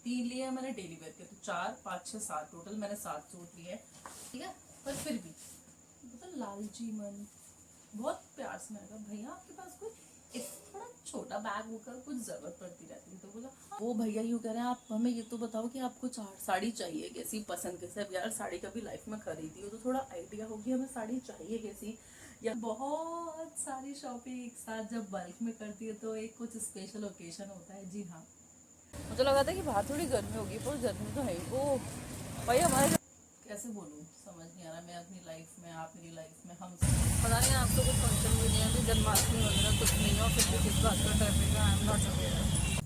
3 लिए हैं मैंने डेली वेयर के, तो 4 5 6 7 टोटल मैंने 7 सूट लिए हैं, ठीक है। पर फिर भी मतलब लालची मन बहुत प्यार से मैंने कहा भैया आपके पास कोई एक थोड़ा छोटा बैग होकर कुछ जरूरत पड़ती रहती है, तो बोला हाँ। वो भैया यूँ कह रहे हैं आप हमें ये तो बताओ कि आपको साड़ी चाहिए कैसी, पसंद कैसे। अब यार साड़ी कभी लाइफ में खरीदी हो तो थोड़ा आइडिया होगी हमें साड़ी चाहिए कैसी, या बहुत सारी शॉपिंग एक साथ जब बल्क में करती है तो एक कुछ स्पेशल ओकेजन होता है। जी हाँ, मुझे लगा था कि बाहर थोड़ी गर्मी होगी, पर गर्मी तो है ही। वो भाई हमारे कैसे बोलूँ समझ नहीं आ रहा, मैं अपनी लाइफ में, आप मेरी लाइफ में, हम पता नहीं आपको कुछ फंक्शन भी नहीं है, अभी जन्माष्टमी वगैरह कुछ नहीं है, और फिर भी किस बात का ट्रैफिक है, आई एम नॉट अवेयर।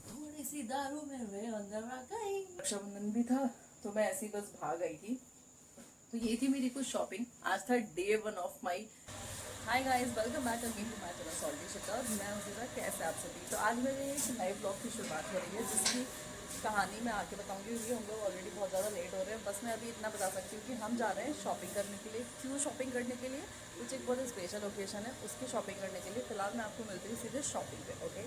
थोड़ी सी दारू में वे अंदर आ गई। रक्षाबंधन भी था तो मैं ऐसी बस भाग आई थी, तो ये थी मेरी कुछ शॉपिंग। आज था day 1 of my. Hi guys, welcome back again to my channel salty Shikha. मैं हूँ कैसे आप सभी। तो आज मेरे एक नए ब्लॉग की शुरुआत हो रही है, जिसकी कहानी मैं आके बताऊंगी, क्योंकि हम लोग ऑलरेडी बहुत ज़्यादा लेट हो रहे हैं। बस मैं अभी इतना बता सकती हूँ कि हम जा रहे हैं शॉपिंग करने के लिए। क्यों शॉपिंग करने के लिए? कुछ एक बहुत स्पेशल ओकेजन है, उसकी शॉपिंग करने के लिए। फिलहाल मैं आपको मिलती हूँ सीधे शॉपिंग पे, ओके।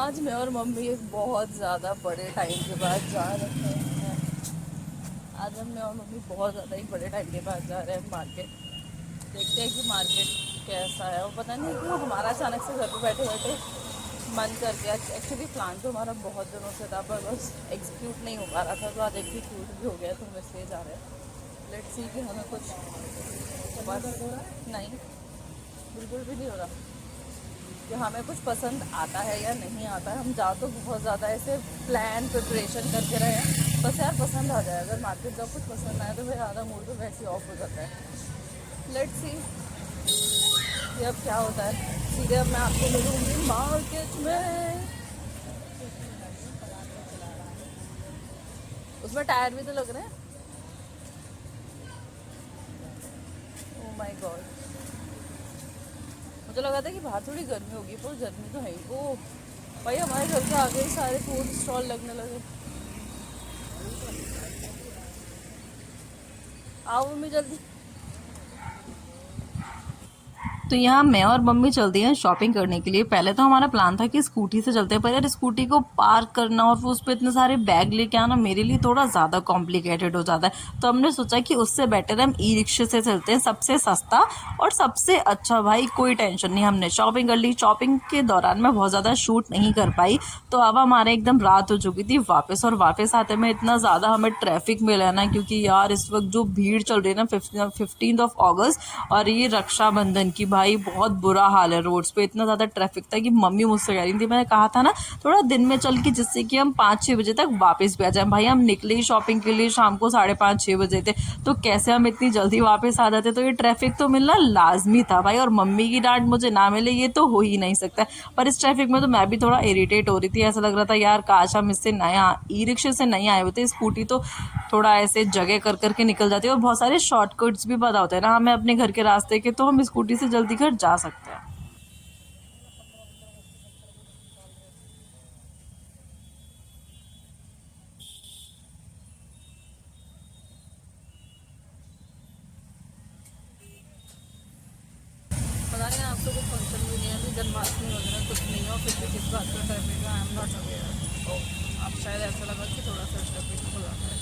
आज मैं और मम्मी एक बहुत ज़्यादा बड़े टाइम के बाद जा रहे हैं। आज हम मैं और मम्मी बहुत ज़्यादा ही बड़े टाइम के बाद जा रहे हैं मार्केट। देखते हैं कि मार्केट कैसा है। वो पता नहीं क्यों हमारा अचानक से घर पे बैठे बैठे मन कर गया। एक्चुअली प्लान तो हमारा बहुत दिनों से था, पर बस एग्जीक्यूट नहीं हो पा रहा था, तो आज एग्जीक्यूट भी हो गया, तो हम इसलिए जा रहे हैं। लेट्स सी कि हमें कुछ बस नहीं, बिल्कुल भी नहीं हो रहा कि हमें कुछ पसंद आता है या नहीं आता है। हम जा तो बहुत ज़्यादा ऐसे प्लान प्रिपरेशन करके रहे हैं, बस यार पसंद आ जाए। अगर मार्केट जब कुछ पसंद आए तो फिर आधा मूड तो वैसे ही ऑफ हो जाता है। लेट्स सी ये अब क्या होता है। सीधे अब मैं आपको मिलूंगी मार्केट में। उसमें टायर भी तो लग रहे हैं। ओह माय गॉड, मुझे लगा था कि बाहर थोड़ी गर्मी होगी, पर गर्मी तो है ही। वो भाई हमारे घर के आगे ही सारे फूड स्टॉल लगने लगे। आओ मम्मी जल्दी। तो यहाँ मैं और मम्मी चलती हैं शॉपिंग करने के लिए। पहले तो हमारा प्लान था कि स्कूटी से चलते हैं, पर यार स्कूटी को पार्क करना और फिर उस पर इतने सारे बैग लेके आना मेरे लिए थोड़ा ज़्यादा कॉम्प्लिकेटेड हो जाता है। तो हमने सोचा कि उससे बेटर हम ई रिक्शे से चलते हैं, सबसे सस्ता और सबसे अच्छा। भाई कोई टेंशन नहीं, हमने शॉपिंग कर ली। शॉपिंग के दौरान मैं बहुत ज़्यादा शूट नहीं कर पाई, तो अब हमारे एकदम रात हो चुकी थी वापस। और वापस आते में इतना ज़्यादा हमें ट्रैफिक मिला ना, क्योंकि यार इस वक्त जो भीड़ चल रही है ना 15 ऑफ अगस्त और ये रक्षाबंधन की, भाई बहुत बुरा हाल है। रोड्स पे इतना ज़्यादा ट्रैफिक था कि मम्मी मुझसे कह रही थी, मैंने कहा था ना थोड़ा दिन में चल के, जिससे कि हम 5-6 बजे तक वापस भी आ जाए। भाई हम निकले ही शॉपिंग के लिए शाम को 5:30-6 बजे थे, तो कैसे हम इतनी जल्दी वापस आ जाते। तो ये ट्रैफिक तो मिलना लाजमी था भाई, और मम्मी की डांट मुझे ना मिले ये तो हो ही नहीं सकता। पर इस ट्रैफिक में तो मैं भी थोड़ा इरिटेट हो रही थी। ऐसा लग रहा था यार काश हम इससे नया ई रिक्शे से नहीं आए होते। स्कूटी तो थोड़ा ऐसे जगह कर करके निकल जाती है, और बहुत सारे शॉर्टकट्स भी पता होते हैं ना हमें अपने घर के रास्ते के, तो हम स्कूटी से जल्दी घर जा सकते हैं। पता नहीं आपको कुछ फंक्शन भी नहीं है, अभी जन्माष्टमी वगैरह कुछ नहीं है, और फिर भी किस बात का ट्रैफिक है, आई एम नॉट अवेयर। अब शायद ऐसा लगा कि थोड़ा सा ट्रैफिक खुला है।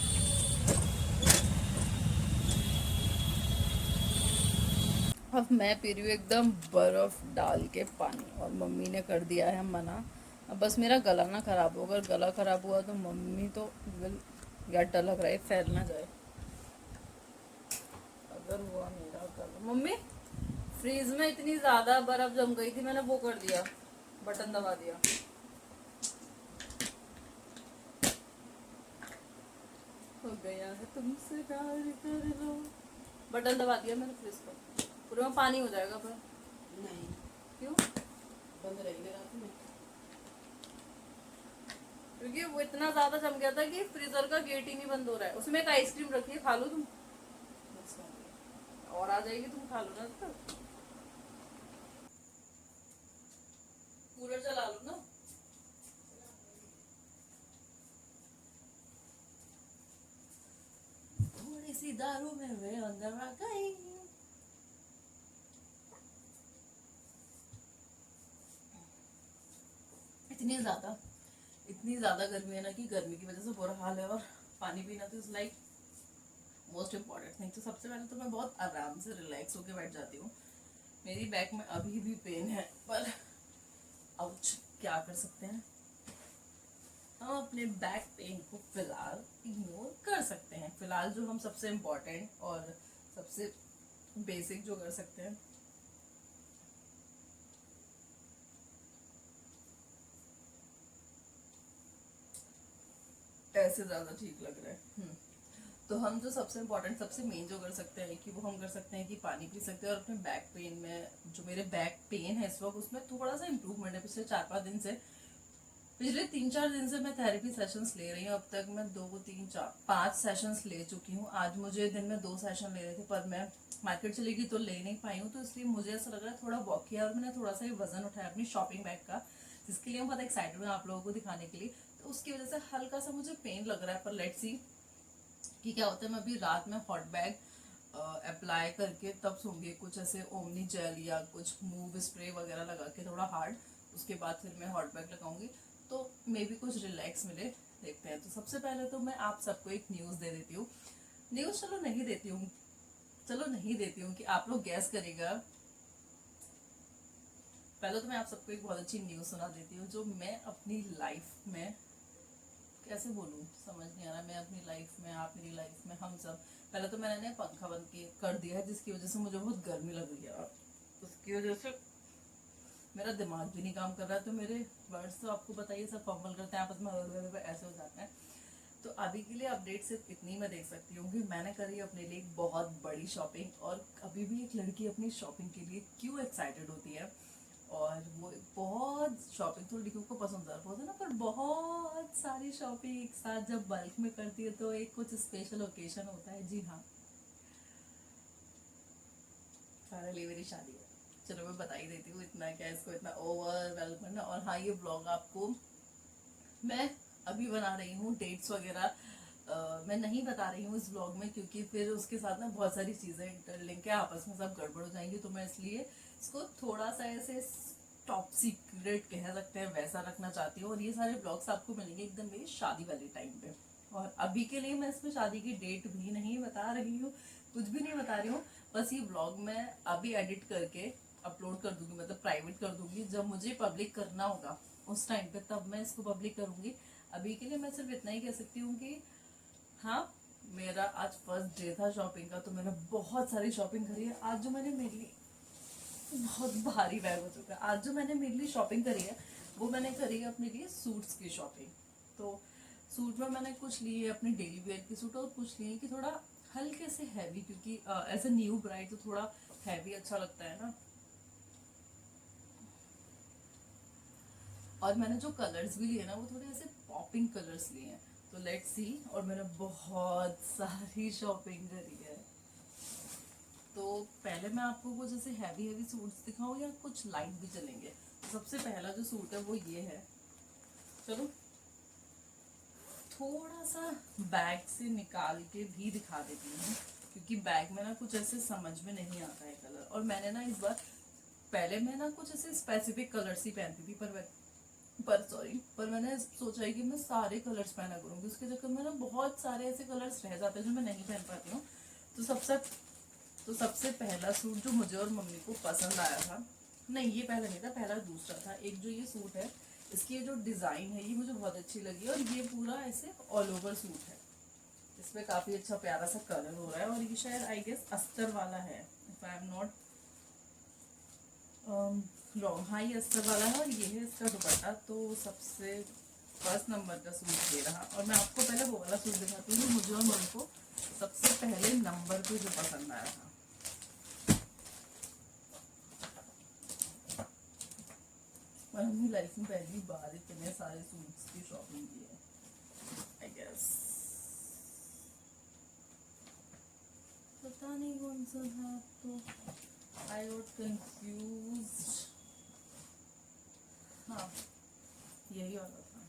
अब मैं पी रही हूँ एकदम बर्फ डाल के पानी, और मम्मी ने कर दिया है मना। अब बस मेरा गला ना खराब हो, अगर गला खराब हुआ तो मम्मी तो विल, यार डर लग रहा है फैल ना जाए अगर हुआ मेरा गला। मम्मी फ्रीज में इतनी ज्यादा बर्फ जम गई थी, मैंने वो कर दिया, बटन दबा दिया। हो गया है तुमसे प्यार कर लो, बटन दबा दिया मैंने फ्रिज का। पूरे में पानी हो जाएगा पर नहीं। क्यों बंद रहेगी रात में? क्योंकि वो इतना ज्यादा जम गया था कि फ्रीजर का गेट ही नहीं बंद हो रहा है। उसमें एक आइसक्रीम रखी है, खा लो तुम, और आ जाएगी, तुम खा लो ना तब। कूलर चला लो ना। थोड़ी सी दारू में वे अंदर आ गई। इतनी ज़्यादा गर्मी है ना कि गर्मी की वजह से बुरा हाल है, और पानी पीना तो is like most important thing. तो सबसे पहले तो मैं बहुत आराम से रिलैक्स होकर बैठ जाती हूँ। मेरी बैक में अभी भी पेन है, पर आउच, क्या कर सकते हैं, हम अपने बैक पेन को फिलहाल इग्नोर कर सकते हैं। फिलहाल जो हम सबसे इम्पोर्टेंट और सबसे बेसिक जो कर सकते हैं, ऐसे ज़्यादा ठीक लग रहा है। तो हम जो सबसे इम्पोर्टेंट सबसे मेन जो कर सकते हैं कि वो हम कर सकते हैं कि पानी पी सकते हैं, और अपने बैक पेन में, जो मेरे बैक पेन है इस वक्त, उसमें थोड़ा सा इम्प्रूवमेंट है पिछले 4-5 दिन से। पिछले 3-4 दिन से मैं थेरेपी सेशंस ले रही हूँ। अब तक मैं 2-3-4-5 सेशंस ले चुकी हूँ। आज मुझे दिन में 2 सेशन ले रहे थे, पर मैं मार्केट चली गई तो ले नहीं पाई हूँ, तो इसलिए मुझे ऐसा लग रहा है थोड़ा वॉक किया, और मैंने थोड़ा सा ये वजन उठाया अपनी शॉपिंग बैग का, जिसके लिए मैं बहुत एक्साइटेड हूँ आप लोगों को दिखाने के लिए। तो उसकी वजह से हल्का सा मुझे पेन लग रहा है, पर लेट्स सी कि क्या होता है। मैं अभी रात में हॉट बैग अप्लाई करके तब सोंगी, कुछ ऐसे ओमनी जेल या कुछ मूव स्प्रे वगैरह लगा के थोड़ा हार्ड, उसके बाद फिर मैं हॉट बैग लगाऊंगी, तो मे बी कुछ रिलैक्स मिले। देखते हैं। तो सबसे पहले तो मैं आप सबको एक न्यूज़ दे देती हूँ। न्यूज़ चलो नहीं देती हूँ कि आप लोग गैस करेगा। पहले तो मैं आप सबको एक बहुत अच्छी न्यूज़ सुना देती हूँ, जो मैं अपनी लाइफ में, कैसे बोलूँ समझ नहीं आ रहा, मैं अपनी लाइफ में, आप मेरी लाइफ में, हम सब। पहले तो मैंने पंखा बंद कर दिया है, जिसकी वजह से मुझे बहुत गर्मी लग रही है, और उसकी वजह से मेरा दिमाग भी नहीं काम कर रहा है। तो मेरे वर्ड्स तो आपको बताइए सब फंबल करते हैं आपस में, ऐसे हो जाते हैं। तो अभी के लिए अपडेट सिर्फ इतनी मैं देख सकती हूँ कि मैंने करी अपने लिए एक बहुत बड़ी शॉपिंग, और अभी भी एक लड़की अपनी शॉपिंग के लिए क्यों एक्साइटेड होती है, और वो बहुत शॉपिंग तो लड़कियों को पसंद होता है ना, पर बहुत सारी शॉपिंग एक साथ जब बल्क में करती है तो एक कुछ स्पेशल ओकेजन होता है। जी हाँ, फाइनली मेरी शादी है। चलो मैं बता ही देती हूँ, इतना क्या इसको इतना ओवरवेलम करना। और हाँ, ये ब्लॉग आपको मैं अभी बना रही हूँ, डेट्स वगैरह मैं नहीं बता रही हूँ इस ब्लॉग में, क्योंकि फिर उसके साथ ना बहुत सारी चीज़ें इंटरलिंक है, आपस में सब गड़बड़ हो जाएंगी। तो मैं इसलिए इसको थोड़ा सा ऐसे टॉप सीक्रेट कह सकते हैं वैसा रखना चाहती हूँ, और ये सारे ब्लॉग्स आपको मिलेंगे एकदम मेरी शादी वाले टाइम पे। और अभी के लिए मैं इसमें शादी की डेट भी नहीं बता रही हूँ, कुछ भी नहीं बता रही हूँ। बस ये ब्लॉग मैं अभी एडिट करके अपलोड कर दूंगी, मतलब प्राइवेट कर दूंगी। जब मुझे पब्लिक करना होगा उस टाइम पे तब मैं इसको पब्लिक करूंगी। अभी के लिए मैं सिर्फ इतना ही कह सकती हूँ कि हाँ, मेरा आज फर्स्ट डे था शॉपिंग का, तो मैंने बहुत सारी शॉपिंग करी है। आज जो मैंने मेरे लिए, बहुत भारी बैग हो चुका है, आज जो मैंने मेरे लिए शॉपिंग करी है वो मैंने करी है अपने लिए सूट्स की शॉपिंग। तो सूट में मैंने कुछ लिए अपने डेली वेयर के सूट, और कुछ लिए कि थोड़ा हल्के से हैवी, क्योंकि एज ए न्यू ब्राइड तो थोड़ा हैवी अच्छा लगता है ना। और मैंने जो कलर्स भी लिए ना वो थोड़े ऐसे पॉपिंग कलर्स लिए हैं। तो लेट्स सी। और मैंने बहुत सारी शॉपिंग करी है। तो पहले मैं आपको कुछ ऐसे हैवी हैवी सूट्स दिखाऊं या कुछ लाइट भी चलेंगे। तो सबसे पहला जो सूट है वो ये है। चलो थोड़ा सा बैग से निकाल के भी दिखा देती हूँ, क्योंकि बैग में ना कुछ ऐसे समझ में नहीं आता है कलर। और मैंने ना इस बार, पहले मैं ना कुछ ऐसे स्पेसिफिक कलर्स ही पहनती थी, पर मैंने सोचा है कि मैं सारे कलर्स पहना करूंगी। उसके चक्कर में ना बहुत सारे ऐसे कलर्स रह जाते हैं जो मैं नहीं पहन पाती हूँ। तो सबसे पहला सूट जो मुझे और मम्मी को पसंद आया था, नहीं ये पहला नहीं था, पहला दूसरा था। एक जो ये सूट है, इसकी जो डिजाइन है ये मुझे बहुत अच्छी लगी, और ये पूरा ऐसे ऑल ओवर सूट है। इसमें काफी अच्छा प्यारा सा कलर हो रहा है, और ये शायद आई गेस अस्तर वाला है, if I am not long. हाँ, ये अस्तर वाला है, और ये है इसका दुपट्टा। तो सबसे फर्स्ट नंबर का सूट ये रहा। और मैं आपको पहले वो वाला सूट दिखाती हूँ मुझे और मम्मी को सबसे पहले नंबर पे जो पसंद आया था। मैंने अपनी लाइफ में पहली बार इतने सारे सूट्स की शॉपिंग की है, आई गेस। पता नहीं कौन सा था, तो आई गॉट कंफ्यूज्ड। हाँ, यही वाला था।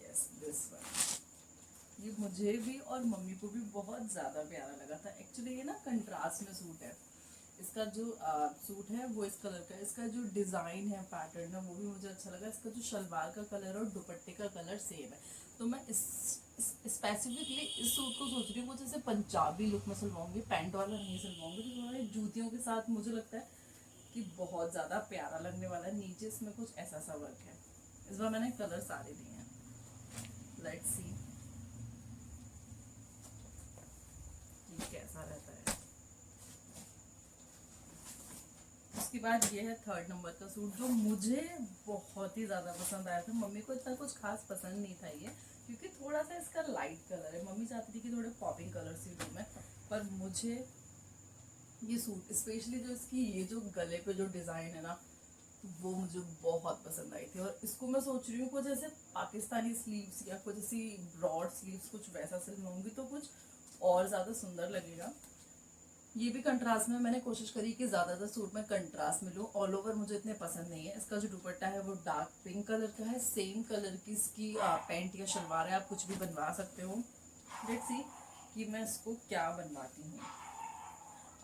Yes, this one. ये मुझे भी और मम्मी को भी बहुत ज़्यादा प्यारा लगा था। एक्चुअली ये ना कंट्रास्ट में सूट है, इसका जो सूट है वो इस कलर का है, इसका जो डिजाइन है पैटर्न है वो भी मुझे अच्छा लगा। इसका जो शलवार का कलर और दुपट्टे का कलर सेम है। तो मैं इस स्पेसिफिकली इस सूट को सोच रही हूँ, कुछ ऐसे पंजाबी लुक में सिलवाऊंगी, पैंट वाला नहीं सिलवाऊंगी। तो थोड़ा जूतियों के साथ मुझे लगता है कि बहुत ज़्यादा प्यारा लगने वाला है। नीचे इसमें कुछ ऐसा सा वर्क है। इस बार मैंने कलर सारे दिए हैं, लेट्स सी कि कैसा रहता है। उसके बाद ये है थर्ड नंबर का सूट, जो मुझे बहुत ही ज़्यादा पसंद आया था। मम्मी को इतना कुछ खास पसंद नहीं था ये, क्योंकि थोड़ा सा इसका लाइट कलर है। मम्मी चाहती थी कि थोड़े पॉपिंग कलर सी लूँ मैं, पर मुझे ये सूट स्पेशली जो इसकी ये जो गले पे जो डिज़ाइन है ना, वो मुझे बहुत पसंद आई थी। और इसको मैं सोच रही हूँ कुछ ऐसे पाकिस्तानी स्लीव्स या कुछ ऐसी ब्रॉड स्लीव्स कुछ वैसा सिलवाऊंगी तो कुछ और ज़्यादा सुंदर लगेगा। ये भी कंट्रास्ट में मैंने कोशिश करी कि ज़्यादातर सूट में कंट्रास्ट में लूँ। ऑल ओवर मुझे इतने पसंद नहीं है। इसका जो दुपट्टा है वो डार्क पिंक कलर का है, सेम कलर की इसकी पैंट या शलवार है, आप कुछ भी बनवा सकते हो। लेट्स सी कि मैं इसको क्या बनवाती हूँ।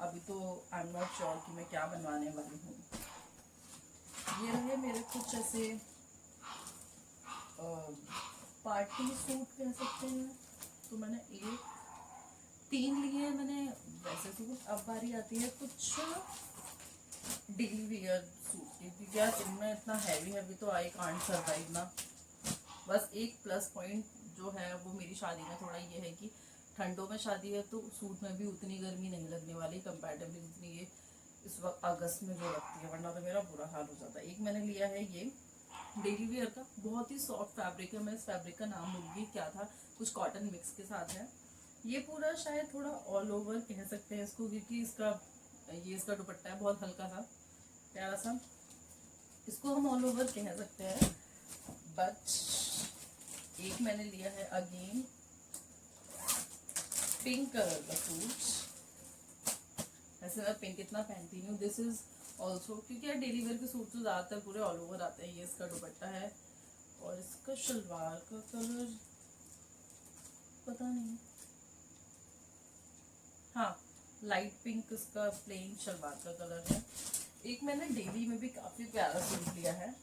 अभी तो आई एम नॉट श्योर कि मैं क्या बनवाने वाली हूँ। ये रहे मेरे कुछ ऐसे पार्टी सूट कह सकते हैं। तो मैंने एक 3 लिए हैं मैंने वैसे सूट। अब बारी आती है कुछ डेली वियर सूट की, क्योंकि यार इनमें इतना हैवी तो आई कांट सर्वाइव ना। बस एक प्लस पॉइंट जो है वो मेरी शादी में थोड़ा ये है कि ठंडों में शादी है तो सूट में भी उतनी गर्मी नहीं लगने वाली कंपैरेटिवली जितनी ये इस वक्त अगस्त में जो लगती है, वरना तो मेरा बुरा हाल हो जाता है। एक मैंने लिया है ये डेली वेयर का, बहुत ही सॉफ्ट फैब्रिक है। मैं इस फैब्रिक का नाम भूल गई क्या था, कुछ कॉटन मिक्स के साथ है। ये पूरा शायद थोड़ा ऑल ओवर कह सकते हैं इसको, क्योंकि इसका दुपट्टा है बहुत हल्का सा प्यारा सा, इसको हम ऑल ओवर कह सकते हैं। बट एक मैंने लिया है अगेन पिंक कलर का सूट। वैसे मैं पिंक इतना पहनती हूँ, दिस इज ऑल्सो, क्योंकि यार डेली वेयर के सूट तो ज़्यादातर पूरे ऑल ओवर आते हैं। ये इसका दुपट्टा है और इसका शलवार का कलर पता नहीं, हाँ लाइट पिंक इसका प्लेन शलवार का कलर है। एक मैंने डेली में भी काफ़ी प्यारा सूट लिया है,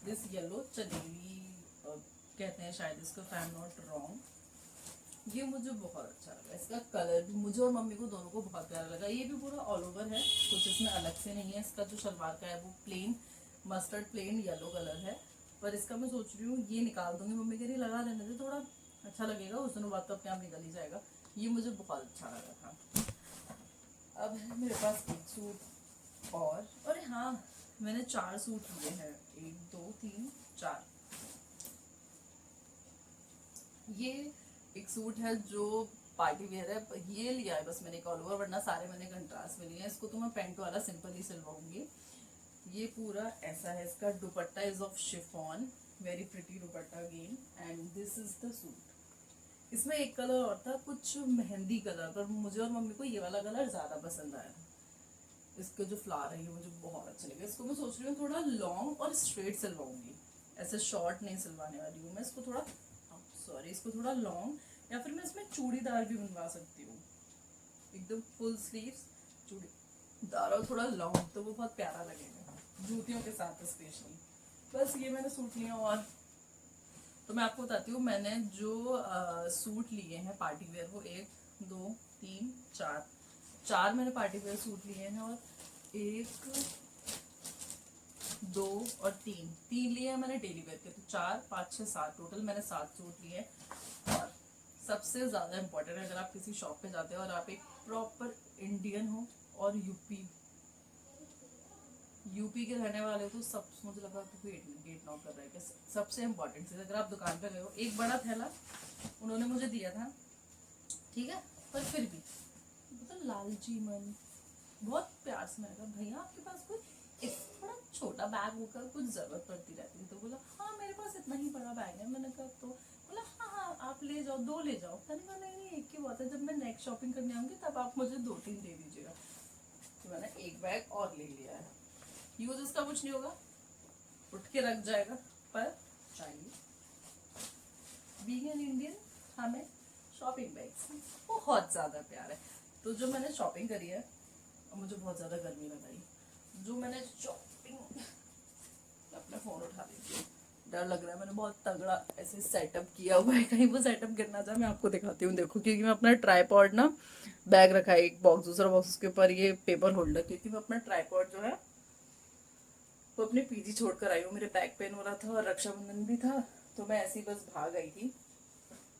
दिस येलो चंदेली कहते हैं शायद इसको, if I am not wrong. ये मुझे बहुत अच्छा लगा, इसका कलर भी मुझे और मम्मी को दोनों को बहुत प्यारा लगा। ये भी पूरा ऑल ओवर है, कुछ इसमें अलग से नहीं है। इसका जो शलवार का है वो plain mustard plain yellow colour है, पर इसका मैं सोच रही हूँ ये निकाल दूंगी। मम्मी कह रही लगा देने दे, थोड़ा अच्छा लगेगा, उस दिनों बाद तो अपने आप निकल ही जाएगा। ये मुझे बहुत अच्छा लगा था। अब है मेरे पास एक सूट और हाँ मैंने 4 सूट लिए हैं, 1 2 3 4। ये एक सूट है जो पार्टी वेयर है, ये लिया है बस मैंने एक ऑल ओवर, वरना सारे मैंने कंट्रास्ट में लिए हैं। इसको तो मैं पेंट वाला सिंपल ही सिलवाऊंगी। ये पूरा ऐसा है, इसका दुपट्टा is of chiffon, very pretty dupatta again, and this is the suit. इसमें एक कलर और था कुछ मेहंदी कलर, पर मुझे और मम्मी को ये वाला कलर ज्यादा पसंद आया। इसके जो फ्लावर है ये मुझे बहुत अच्छा लगा। इसको मैं सोच रही हूँ थोड़ा लॉन्ग और स्ट्रेट सिलवाऊंगी, ऐसे शॉर्ट नहीं सिलवाने वाली हूँ मैं इसको। थोड़ा इसको थोड़ा लॉन्ग, या फिर मैं इसमें चूड़ीदार भी बनवा सकती हूँ, एकदम फुल स्लीव्स चूड़ीदार और थोड़ा लॉन्ग, तो वो बहुत प्यारा लगेगा जूतियों के साथ स्पेशली। बस ये मैंने सूट लिया। और तो मैं आपको बताती हूँ मैंने जो सूट लिए हैं पार्टी वेयर, वो 1 2 3 4 मैंने पार्टी वेयर सूट लिए हैं। और 1 2 और 3 लिए हैं मैंने डेली वेयर के। तो 4 5 6 7 टोटल मैंने 7 सूट लिए हैं। और सबसे ज़्यादा इम्पोर्टेंट है, अगर आप किसी शॉप पे जाते हो और आप एक प्रॉपर इंडियन हो और यूपी के रहने वाले हो, तो सब मुझे लगा कि गेट नॉक कर रहा है क्या। सबसे इम्पोर्टेंट चीज़, अगर आप दुकान पे गए हो, एक बड़ा थैला उन्होंने मुझे दिया था, ठीक है, पर फिर भी मतलब लालची मन, बहुत प्यार से मैंने कहा भैया आपके पास कोई थोड़ा छोटा बैग होकर कुछ ज़रूरत पड़ती रहती है। तो बोला हाँ मेरे पास इतना ही बड़ा बैग है। मैंने कहा तो बोला हाँ आप ले जाओ, 2 ले जाओ। मैंने कहा नहीं एक ही बात है, जब मैं नेक्स्ट शॉपिंग करने आऊँगी तब आप मुझे 2-3 दे दीजिएगा। तो मैंने एक बैग और ले लिया है। यूज इसका कुछ नहीं होगा, उठ के रख जाएगा, पर चाहिए। बीइंग एन इंडियन हमें शॉपिंग बैग्स बहुत ज़्यादा प्यार है। तो जो मैंने शॉपिंग करी है और मुझे बहुत ज़्यादा गर्मी लगाई। जो मैंने शॉपिंग, अपना फ़ोन उठा लेती हूँ, डर लग रहा है। मैंने बहुत तगड़ा ऐसे सेटअप किया हुआ है, कहीं वो सेटअप गिरना जाए। मैं आपको दिखाती हूँ, देखो, क्योंकि मैं अपना ट्राईपॉड ना बैग रखा है, एक बॉक्स, दूसरा बॉक्स, उसके ऊपर ये पेपर होल्डर, क्योंकि मैं अपना ट्राईपॉड जो है वो अपने पीजी छोड़ कर आई हूँ। मेरे बैक पेन हो रहा था और रक्षाबंधन भी था, तो मैं ऐसे ही बस भाग आई थी।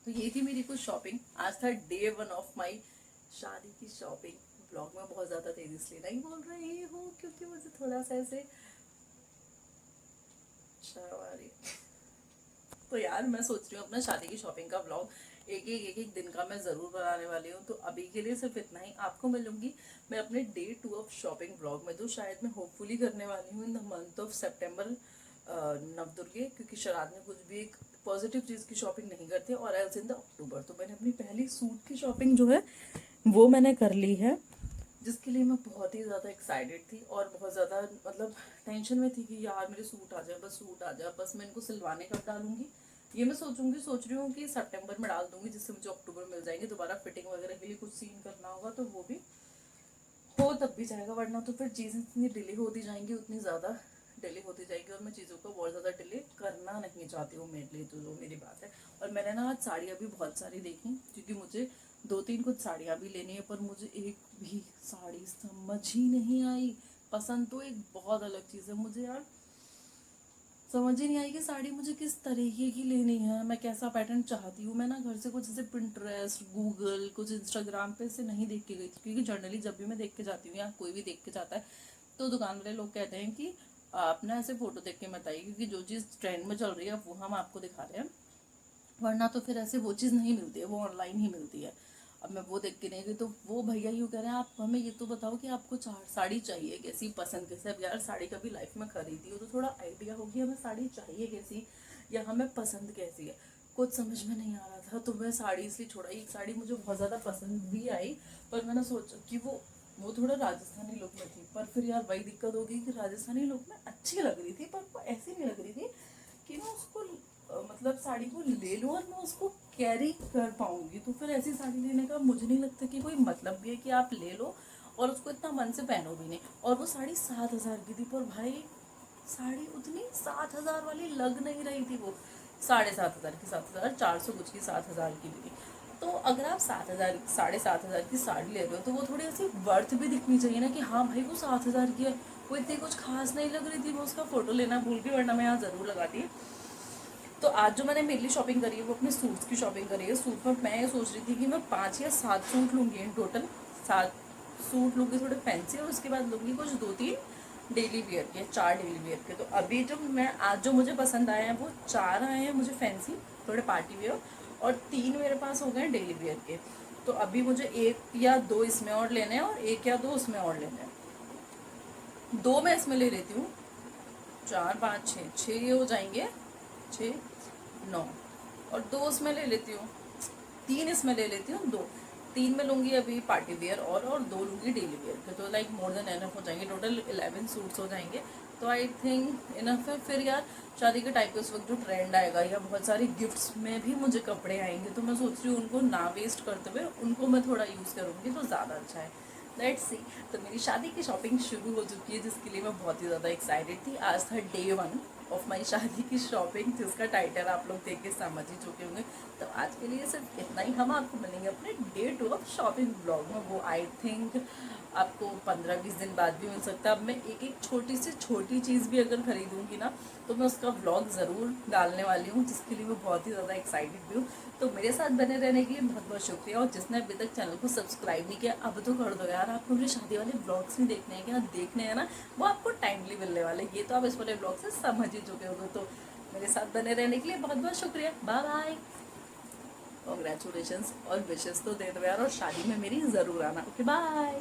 तो ये थी मेरी कुछ शॉपिंग। आज था डे 1 ऑफ माई शादी की शॉपिंग। ब्लॉग में बहुत ज़्यादा तेजी इसलिए नहीं बोल रही हूँ क्योंकि मुझे थोड़ा सा ऐसे शर्म आ रही है। तो यार मैं सोच रही हूँ अपना शादी की शॉपिंग का व्लॉग एक एक दिन का मैं ज़रूर बनाने वाली हूँ। तो अभी के लिए सिर्फ इतना ही। आपको मिलूंगी मैं अपने डे 2 ऑफ शॉपिंग व्लॉग में, जो शायद मैं होपफुली करने वाली हूँ in the month of September, नवदुर्गे, क्योंकि शराद में कुछ भी एक पॉजिटिव चीज़ की शॉपिंग नहीं करते, और एल्स इन द अक्टूबर। तो मैंने अपनी पहली सूट की शॉपिंग जो है वो मैंने कर ली है, जिसके लिए मैं बहुत ही ज़्यादा एक्साइटेड थी और बहुत ज़्यादा मतलब टेंशन में थी कि यार मेरे सूट आ जाए, बस सूट आ जाए, बस मैं इनको सिलवाने कब डालूंगी ये मैं सोच रही हूँ कि सितंबर में डाल दूंगी, जिससे मुझे अक्टूबर मिल जाएंगे। दोबारा फिटिंग वगैरह के लिए कुछ सीन करना होगा तो वो भी हो तब भी जाएगा, वरना तो फिर चीज़ें इतनी डिले होती जाएंगी, उतनी ज़्यादा डिले होती जाएगी, और मैं चीज़ों को बहुत ज़्यादा डिले करना नहीं चाहती हूँ मेरे लिए। तो जो मेरी बात है, और मैंने ना आज साड़ियाँ भी बहुत सारी देखी, क्योंकि मुझे 2-3 कुछ साड़ियाँ भी लेनी है, पर मुझे एक भी साड़ी समझ ही नहीं आई। पसंद तो एक बहुत अलग चीज़ है, मुझे यार समझ ही नहीं आई कि साड़ी मुझे किस तरीके की लेनी है, मैं कैसा पैटर्न चाहती हूँ। मैं ना घर से कुछ ऐसे पिंटरेस्ट, गूगल, कुछ इंस्टाग्राम पे से नहीं देख के गई थी, क्योंकि जनरली जब भी मैं देख के जाती हूँ या कोई भी देख के जाता है तो दुकान वाले लोग कहते हैं कि आप ना ऐसे फोटो देख के मत आइए, क्योंकि जो चीज़ ट्रेंड में चल रही है वो हम आपको दिखा रहे हैं, वरना तो फिर ऐसे वो चीज़ नहीं मिलती है, वो ऑनलाइन ही मिलती है। अब मैं वो देख के नहीं गई, तो वो भैया यूँ कह रहे हैं आप हमें ये तो बताओ कि आपको साड़ी चाहिए कैसी, पसंद कैसे। अब यार साड़ी कभी लाइफ में खरीदी हो तो थोड़ा आइडिया होगी हमें साड़ी चाहिए कैसी या हमें पसंद कैसी है, कुछ समझ में नहीं आ रहा था। तो मैं साड़ी इसलिए छोड़ा। एक साड़ी मुझे बहुत ज़्यादा पसंद भी आई, पर मैंने सोचा कि वो थोड़ा राजस्थानी लुक में थी, पर फिर यार वही दिक्कत हो गई कि राजस्थानी लुक में अच्छी लग रही थी, पर वो ऐसी नहीं लग रही थी कि मैं उसको मतलब साड़ी को ले लूँ और मैं उसको कैरी कर पाऊंगी। तो फिर ऐसी साड़ी लेने का मुझे नहीं लगता कि कोई मतलब भी है कि आप ले लो और उसको इतना मन से पहनो भी नहीं। और वो साड़ी 7,000 की थी, पर भाई साड़ी उतनी 7,000 वाली लग नहीं रही थी। वो 7,500 की, 7,400 कुछ की, 7,000 की भी थी। तो अगर आप 7,000, 7,500 की साड़ी ले रहे हो तो वो थोड़ी ऐसी वर्थ भी दिखनी चाहिए ना, कि हाँ भाई वो 7,000 की है। वो इतनी कुछ खास नहीं लग रही थी, मैं उसका फोटो लेना भूल गई, वरना मैं यहाँ ज़रूर लगाती। तो आज जो मैंने मेनली शॉपिंग करी है वो अपने सूट्स की शॉपिंग करी है। सूट में मैं ये सोच रही थी कि मैं 5 या 7 सूट लूँगी इन टोटल। 7 सूट लूँगी थोड़े फैंसी, और उसके बाद लूँगी कुछ 2-3 डेली वेयर के, 4 डेली वेयर के। तो अभी जो मैं आज जो मुझे पसंद आए हैं वो 4 आए हैं मुझे फैंसी, थोड़े पार्टी वेयर, और 3 मेरे पास हो गए डेली वेयर के। तो अभी मुझे 1 या 2 इसमें और लेने हैं, और 1 या 2 उसमें और लेने हैं। 2 मैं इसमें ले लेती हूँ, 4, 5, 6, 6 ये हो जाएंगे, 6, 9, और 2 उसमें ले लेती हूँ, 3 इसमें ले लेती हूँ, 2, 3 में लूँगी अभी पार्टी वेयर, और 2 लूँगी डेली वेयर के। तो लाइक मोर देन एनफ हो जाएंगे, टोटल 11 सूट्स हो जाएंगे। तो आई थिंक इनफ है। फिर यार शादी के टाइप पे उस वक्त जो ट्रेंड आएगा या बहुत सारी गिफ्ट्स में भी मुझे कपड़े आएंगे, तो मैं सोच रही हूँ उनको ना वेस्ट करते हुए उनको मैं थोड़ा यूज़ करूँगी तो ज़्यादा अच्छा है। Let's see. तो मेरी शादी की शॉपिंग शुरू हो चुकी है, जिसके लिए मैं बहुत ही ज़्यादा एक्साइटेड थी। आज था डे 1 ऑफ माई शादी की शॉपिंग, जिसका टाइटल आप लोग देख के समझ ही चुके होंगे। तो आज के लिए सिर्फ इतना ही। हम आपको मिलेंगे अपने डे 2 ऑफ शॉपिंग ब्लॉग में। वो आई थिंक आपको 15-20 दिन बाद भी मिल सकता है। अब मैं एक एक छोटी से छोटी चीज़ भी अगर खरीदूंगी ना तो मैं उसका व्लॉग ज़रूर डालने वाली हूँ, जिसके लिए मैं बहुत ही ज़्यादा एक्साइटेड भी हूँ। तो मेरे साथ बने रहने के लिए बहुत बहुत शुक्रिया, और जिसने अभी तक चैनल को सब्सक्राइब नहीं किया अब तो कर दो यार। आपको मेरे शादी वाले ब्लॉग्स भी देखने हैं क्या? देखने हैं ना, वो आपको टाइमली मिलने वाले, ये तो आप इस वाले ब्लॉग से समझ ही चुके होंगे। तो मेरे साथ बने रहने के लिए बहुत बहुत शुक्रिया। Bye bye. कॉन्ग्रेचुलेशंस और विशेष तो दे दो यार, और शादी में मेरी ज़रूर आना। Okay bye.